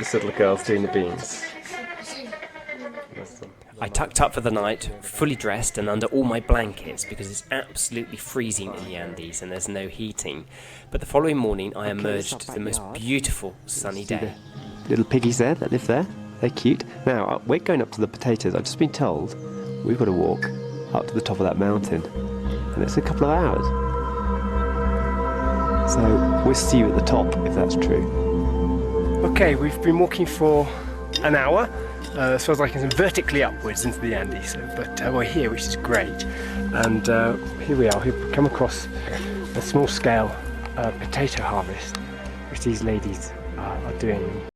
This little girl's doing the beans. I tucked up for the night, fully dressed and under all my blankets because it's absolutely freezing in the Andes and there's no heating. But the following morning I emerged to the most beautiful sunny day. Little piggies there that live there. They're cute. Now, we're going up to the potatoes. I've just been told we've got to walk up to the top of that mountain. And it's a couple of hours. So we'll see you at the top if that's true. Okay, we've been walking for an hour. As far as I can see, vertically upwards into the Andes. But we're here, which is great. And here we are. We've come across a small-scale potato harvest, which these ladies are doing.